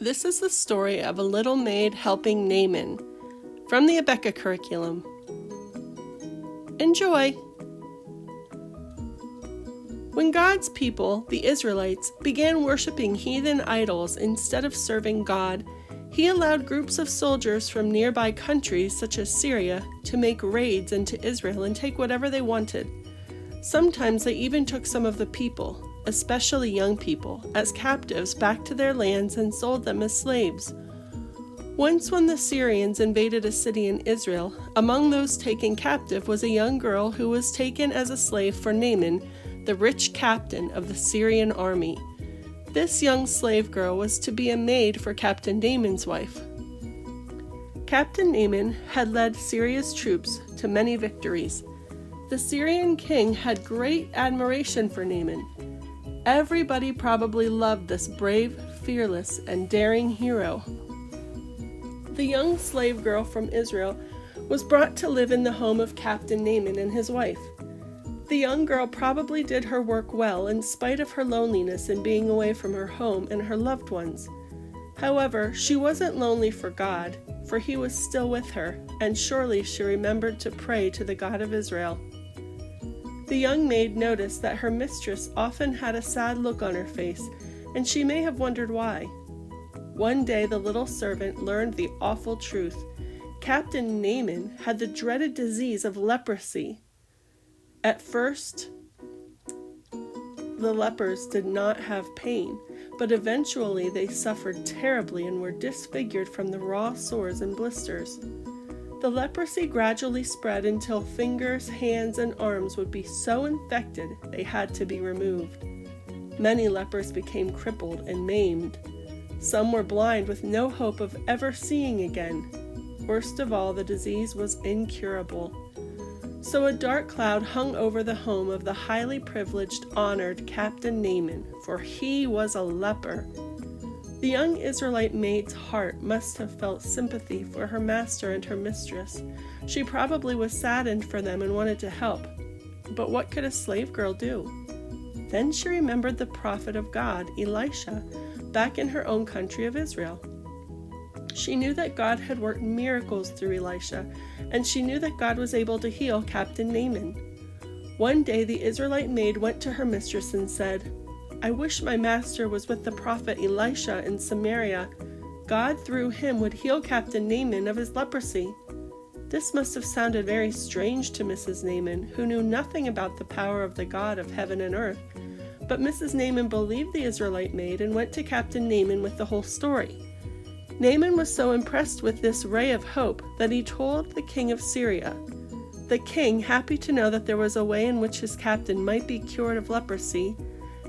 This is the story of a little maid helping Naaman from the Abeka curriculum. Enjoy! When God's people, the Israelites, began worshiping heathen idols instead of serving God, He allowed groups of soldiers from nearby countries such as Syria to make raids into Israel and take whatever they wanted. Sometimes they even took some of the people, especially young people, as captives back to their lands and sold them as slaves. Once when the Syrians invaded a city in Israel, among those taken captive was a young girl who was taken as a slave for Naaman, the rich captain of the Syrian army. This young slave girl was to be a maid for Captain Naaman's wife. Captain Naaman had led Syria's troops to many victories. The Syrian king had great admiration for Naaman. Everybody probably loved this brave, fearless, and daring hero. The young slave girl from Israel was brought to live in the home of Captain Naaman and his wife. The young girl probably did her work well in spite of her loneliness and being away from her home and her loved ones. However, she wasn't lonely for God, for He was still with her, and surely she remembered to pray to the God of Israel. The young maid noticed that her mistress often had a sad look on her face, and she may have wondered why. One day the little servant learned the awful truth. Captain Naaman had the dreaded disease of leprosy. At first, the lepers did not have pain, but eventually they suffered terribly and were disfigured from the raw sores and blisters. The leprosy gradually spread until fingers, hands, and arms would be so infected they had to be removed. Many lepers became crippled and maimed. Some were blind with no hope of ever seeing again. Worst of all, the disease was incurable. So a dark cloud hung over the home of the highly privileged, honored Captain Naaman, for he was a leper. The young Israelite maid's heart must have felt sympathy for her master and her mistress. She probably was saddened for them and wanted to help. But what could a slave girl do? Then she remembered the prophet of God, Elisha, back in her own country of Israel. She knew that God had worked miracles through Elisha, and she knew that God was able to heal Captain Naaman. One day the Israelite maid went to her mistress and said, "I wish my master was with the prophet Elisha in Samaria. God through him would heal Captain Naaman of his leprosy." This must have sounded very strange to Mrs. Naaman, who knew nothing about the power of the God of heaven and earth. But Mrs. Naaman believed the Israelite maid and went to Captain Naaman with the whole story. Naaman was so impressed with this ray of hope that he told the king of Syria. The king, happy to know that there was a way in which his captain might be cured of leprosy,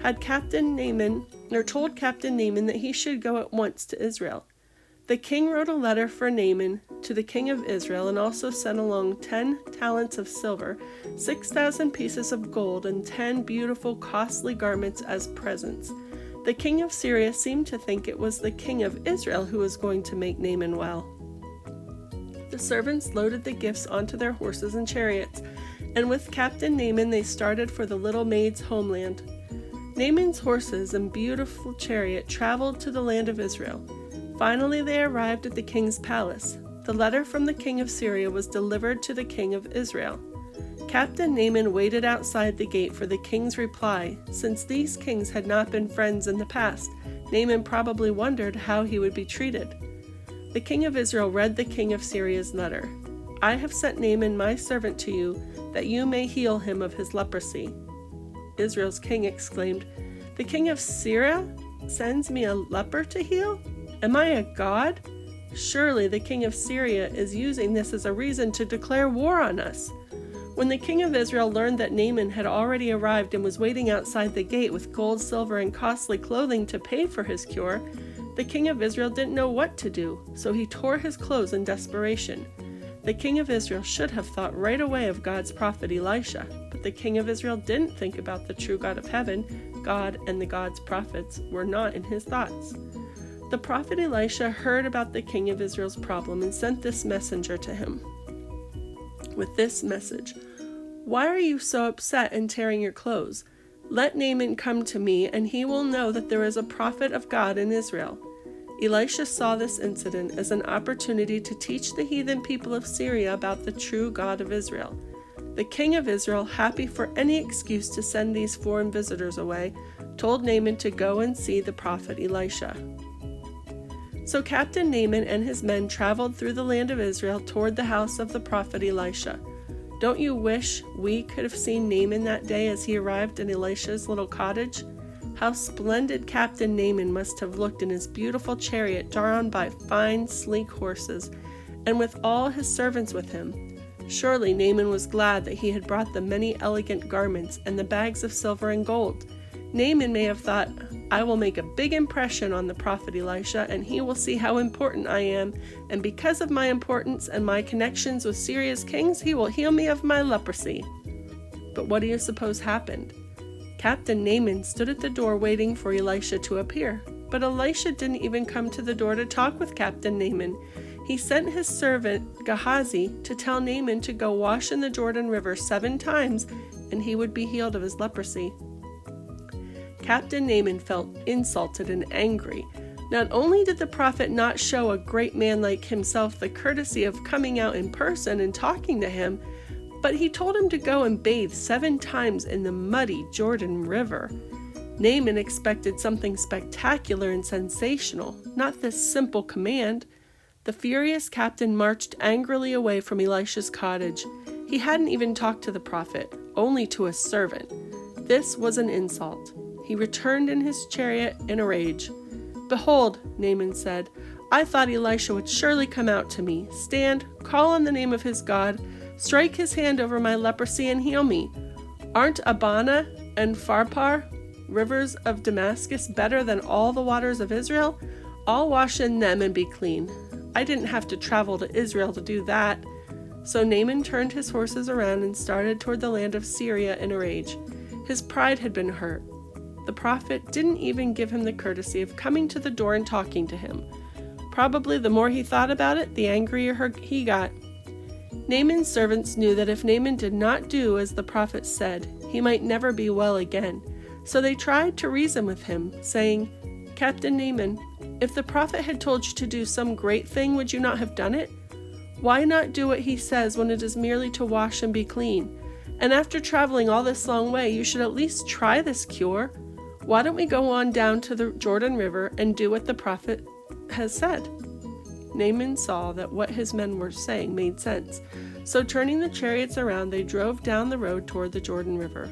had told Captain Naaman that he should go at once to Israel. The king wrote a letter for Naaman to the king of Israel and also sent along 10 talents of silver, 6,000 pieces of gold, and 10 beautiful, costly garments as presents. The king of Syria seemed to think it was the king of Israel who was going to make Naaman well. The servants loaded the gifts onto their horses and chariots, and with Captain Naaman they started for the little maid's homeland. Naaman's horses and beautiful chariot traveled to the land of Israel. Finally they arrived at the king's palace. The letter from the king of Syria was delivered to the king of Israel. Captain Naaman waited outside the gate for the king's reply. Since these kings had not been friends in the past, Naaman probably wondered how he would be treated. The king of Israel read the king of Syria's letter. "I have sent Naaman my servant to you, that you may heal him of his leprosy." Israel's king exclaimed, "The king of Syria sends me a leper to heal? Am I a god? Surely the king of Syria is using this as a reason to declare war on us." When the king of Israel learned that Naaman had already arrived and was waiting outside the gate with gold, silver, and costly clothing to pay for his cure, the king of Israel didn't know what to do, so he tore his clothes in desperation. The king of Israel should have thought right away of God's prophet Elisha, but the king of Israel didn't think about the true God of heaven. God and the God's prophets were not in his thoughts. The prophet Elisha heard about the king of Israel's problem and sent this messenger to him with this message: "Why are you so upset and tearing your clothes? Let Naaman come to me, and he will know that there is a prophet of God in Israel." Elisha saw this incident as an opportunity to teach the heathen people of Syria about the true God of Israel. The king of Israel, happy for any excuse to send these foreign visitors away, told Naaman to go and see the prophet Elisha. So Captain Naaman and his men traveled through the land of Israel toward the house of the prophet Elisha. Don't you wish we could have seen Naaman that day as he arrived in Elisha's little cottage? How splendid Captain Naaman must have looked in his beautiful chariot drawn by fine, sleek horses, and with all his servants with him. Surely Naaman was glad that he had brought the many elegant garments and the bags of silver and gold. Naaman may have thought, I will make a big impression on the prophet Elisha, and he will see how important I am, and because of my importance and my connections with Syria's kings, he will heal me of my leprosy. But what do you suppose happened? Captain Naaman stood at the door waiting for Elisha to appear, but Elisha didn't even come to the door to talk with Captain Naaman. He sent his servant Gehazi to tell Naaman to go wash in the Jordan River 7 times, and he would be healed of his leprosy. Captain Naaman felt insulted and angry. Not only did the prophet not show a great man like himself the courtesy of coming out in person and talking to him, but he told him to go and bathe 7 times in the muddy Jordan River. Naaman expected something spectacular and sensational, not this simple command. The furious captain marched angrily away from Elisha's cottage. He hadn't even talked to the prophet, only to a servant. This was an insult. He returned in his chariot in a rage. Behold, Naaman said, I thought Elisha would surely come out to me. Stand, call on the name of his God, strike his hand over my leprosy and heal me. Aren't Abana and Pharpar, rivers of Damascus, better than all the waters of Israel? I'll wash in them and be clean. I didn't have to travel to Israel to do that. So Naaman turned his horses around and started toward the land of Syria in a rage. His pride had been hurt. The prophet didn't even give him the courtesy of coming to the door and talking to him. Probably the more he thought about it, the angrier he got. Naaman's servants knew that if Naaman did not do as the prophet said, he might never be well again. So they tried to reason with him, saying, Captain Naaman, if the prophet had told you to do some great thing, would you not have done it? Why not do what he says when it is merely to wash and be clean? And after traveling all this long way, you should at least try this cure. Why don't we go on down to the Jordan River and do what the prophet has said? Naaman saw that what his men were saying made sense. So turning the chariots around, they drove down the road toward the Jordan River.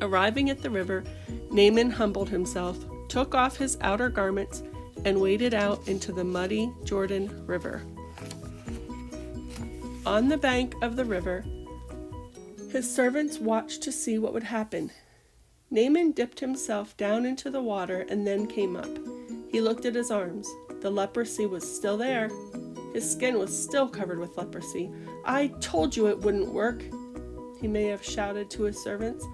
Arriving at the river, Naaman humbled himself, took off his outer garments, and waded out into the muddy Jordan River. On the bank of the river, his servants watched to see what would happen. Naaman dipped himself down into the water and then came up. He looked at his arms. The leprosy was still there. His skin was still covered with leprosy. I told you it wouldn't work, he may have shouted to his servants.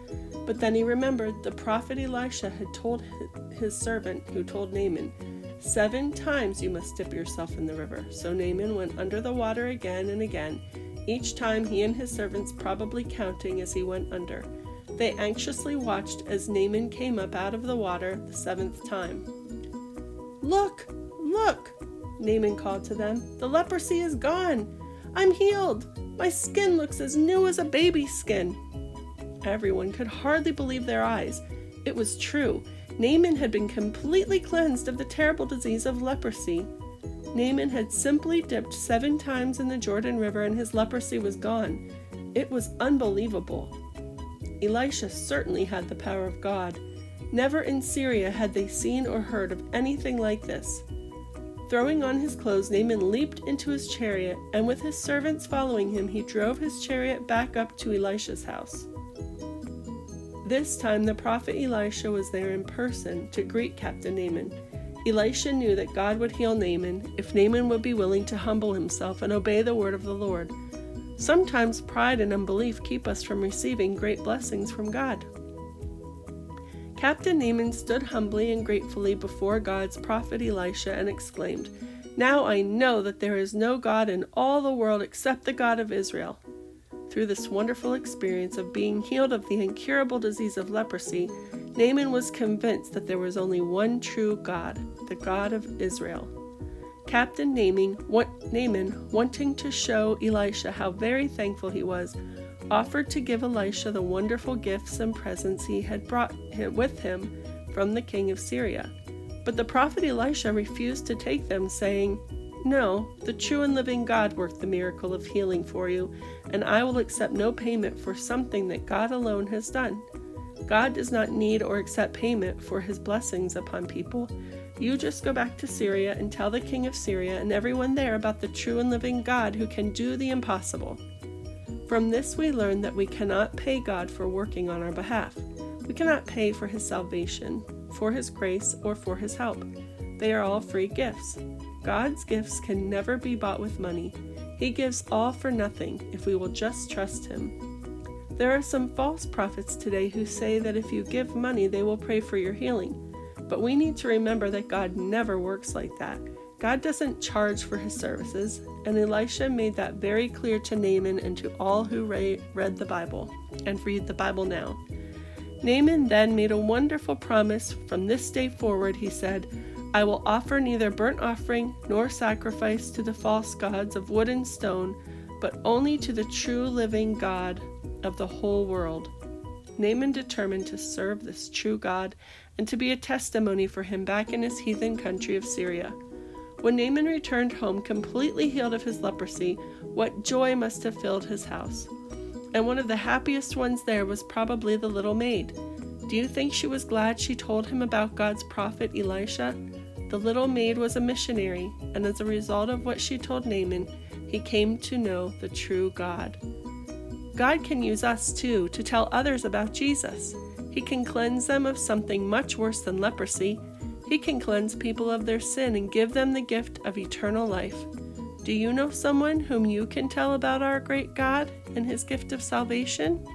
But then he remembered the prophet Elisha had told his servant, who told Naaman, 7 times you must dip yourself in the river. So Naaman went under the water again and again, each time he and his servants probably counting as he went under. They anxiously watched as Naaman came up out of the water the 7th time. Look, look, Naaman called to them. The leprosy is gone. I'm healed. My skin looks as new as a baby's skin. Everyone could hardly believe their eyes. It was true. Naaman had been completely cleansed of the terrible disease of leprosy. Naaman had simply dipped 7 times in the Jordan River and his leprosy was gone. It was unbelievable. Elisha certainly had the power of God. Never in Syria had they seen or heard of anything like this. Throwing on his clothes, Naaman leaped into his chariot, and with his servants following him, he drove his chariot back up to Elisha's house. This time the prophet Elisha was there in person to greet Captain Naaman. Elisha knew that God would heal Naaman if Naaman would be willing to humble himself and obey the word of the Lord. Sometimes pride and unbelief keep us from receiving great blessings from God. Captain Naaman stood humbly and gratefully before God's prophet Elisha and exclaimed, Now I know that there is no God in all the world except the God of Israel. Through this wonderful experience of being healed of the incurable disease of leprosy, Naaman was convinced that there was only one true God, the God of Israel. Captain Naaman, wanting to show Elisha how very thankful he was, offered to give Elisha the wonderful gifts and presents he had brought with him from the king of Syria. But the prophet Elisha refused to take them, saying, "No, the true and living God worked the miracle of healing for you, and I will accept no payment for something that God alone has done. God does not need or accept payment for his blessings upon people. You just go back to Syria and tell the king of Syria and everyone there about the true and living God who can do the impossible." From this we learn that we cannot pay God for working on our behalf. We cannot pay for his salvation, for his grace, or for his help. They are all free gifts. God's gifts can never be bought with money. He gives all for nothing if we will just trust him. There are some false prophets today who say that if you give money, they will pray for your healing. But we need to remember that God never works like that. God doesn't charge for his services, and Elisha made that very clear to Naaman and to all who read the Bible and read the Bible now. Naaman then made a wonderful promise. From this day forward, he said, "I will offer neither burnt offering nor sacrifice to the false gods of wood and stone, but only to the true living God of the whole world." Naaman determined to serve this true God and to be a testimony for him back in his heathen country of Syria. When Naaman returned home completely healed of his leprosy, what joy must have filled his house. And one of the happiest ones there was probably the little maid. Do you think she was glad she told him about God's prophet Elisha? The little maid was a missionary, and as a result of what she told Naaman, he came to know the true God. God can use us too to tell others about Jesus. He can cleanse them of something much worse than leprosy. He can cleanse people of their sin and give them the gift of eternal life. Do you know someone whom you can tell about our great God and his gift of salvation?